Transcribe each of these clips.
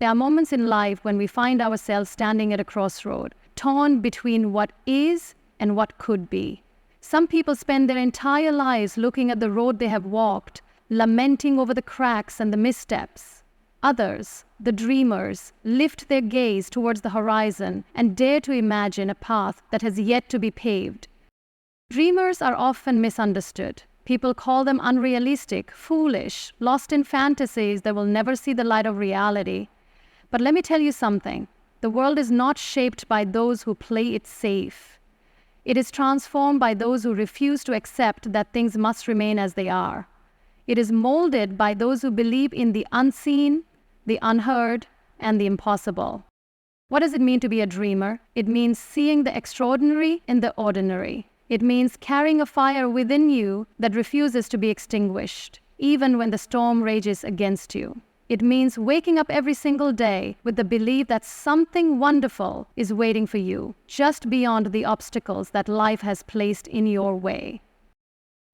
There are moments in life when we find ourselves standing at a crossroad, torn between what is and what could be. Some people spend their entire lives looking at the road they have walked, lamenting over the cracks and the missteps. Others, the dreamers, lift their gaze towards the horizon and dare to imagine a path that has yet to be paved. Dreamers are often misunderstood. People call them unrealistic, foolish, lost in fantasies that will never see the light of reality. But let me tell you something. The world is not shaped by those who play it safe. It is transformed by those who refuse to accept that things must remain as they are. It is molded by those who believe in the unseen, the unheard, and the impossible. What does it mean to be a dreamer? It means seeing the extraordinary in the ordinary. It means carrying a fire within you that refuses to be extinguished, even when the storm rages against you. It means waking up every single day with the belief that something wonderful is waiting for you, just beyond the obstacles that life has placed in your way.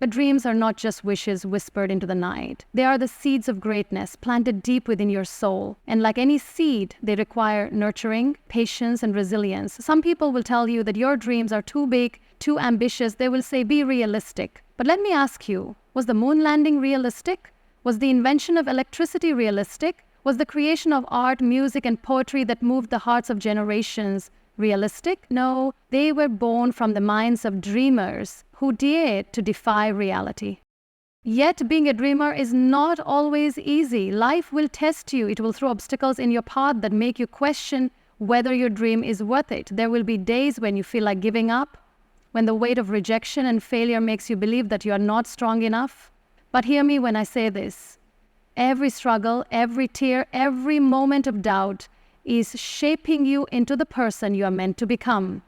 But dreams are not just wishes whispered into the night. They are the seeds of greatness planted deep within your soul. And like any seed, they require nurturing, patience, and resilience. Some people will tell you that your dreams are too big, too ambitious. They will say, be realistic. But let me ask you, was the moon landing realistic? Was the invention of electricity realistic? Was the creation of art, music, and poetry that moved the hearts of generations realistic? No, they were born from the minds of dreamers who dared to defy reality. Yet being a dreamer is not always easy. Life will test you. It will throw obstacles in your path that make you question whether your dream is worth it. There will be days when you feel like giving up, when the weight of rejection and failure makes you believe that you are not strong enough. But hear me when I say this. Every struggle, every tear, every moment of doubt is shaping you into the person you are meant to become.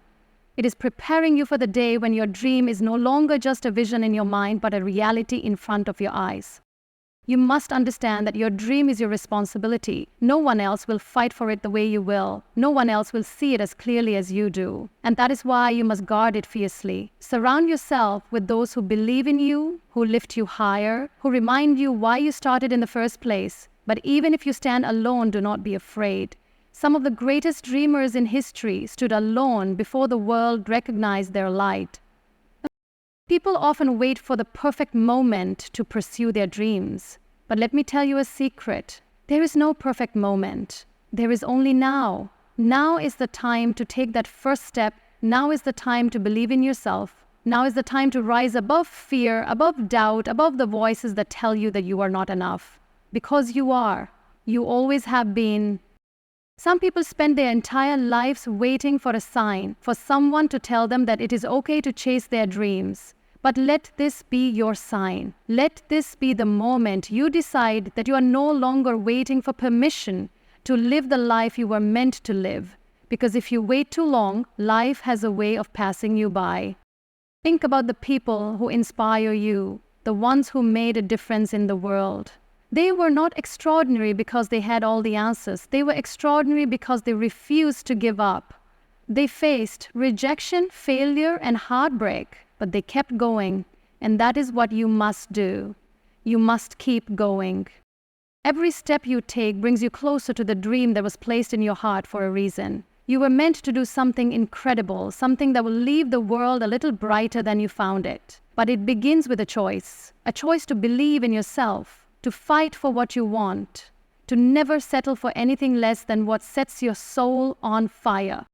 It is preparing you for the day when your dream is no longer just a vision in your mind, but a reality in front of your eyes. You must understand that your dream is your responsibility. No one else will fight for it the way you will. No one else will see it as clearly as you do. And that is why you must guard it fiercely. Surround yourself with those who believe in you, who lift you higher, who remind you why you started in the first place. But even if you stand alone, do not be afraid. Some of the greatest dreamers in history stood alone before the world recognized their light. People often wait for the perfect moment to pursue their dreams. But let me tell you a secret. There is no perfect moment. There is only now. Now is the time to take that first step. Now is the time to believe in yourself. Now is the time to rise above fear, above doubt, above the voices that tell you that you are not enough. Because you are. You always have been. Some people spend their entire lives waiting for a sign, for someone to tell them that it is okay to chase their dreams. But let this be your sign. Let this be the moment you decide that you are no longer waiting for permission to live the life you were meant to live. Because if you wait too long, life has a way of passing you by. Think about the people who inspire you, the ones who made a difference in the world. They were not extraordinary because they had all the answers. They were extraordinary because they refused to give up. They faced rejection, failure, and heartbreak. But they kept going, and that is what you must do. You must keep going. Every step you take brings you closer to the dream that was placed in your heart for a reason. You were meant to do something incredible, something that will leave the world a little brighter than you found it. But it begins with a choice to believe in yourself, to fight for what you want, to never settle for anything less than what sets your soul on fire.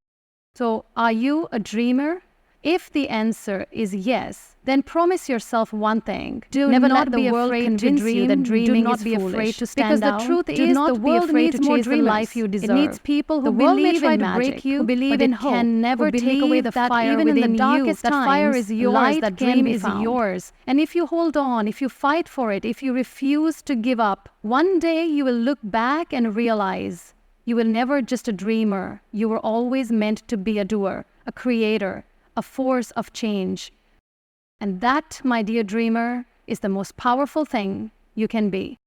So, are you a dreamer? If the answer is yes, then promise yourself one thing. Do Never not let the be world afraid to convince you dream. that dreaming Do not is be foolish. afraid to stand Because out. the truth Do is not the be world afraid needs to more chase the dreamers. life you deserve. It needs people The who world may believe try in to magic, break you, who believe but in it hope, can never who take away the believe that fire even in within the you. darkest That fire times, is yours. light That can dream be is found. yours. And if you hold on, if you fight for it, if you refuse to give up, one day you will look back and realize you were never just a dreamer. You were always meant to be a doer, a creator, a force of change. And that, my dear dreamer, is the most powerful thing you can be.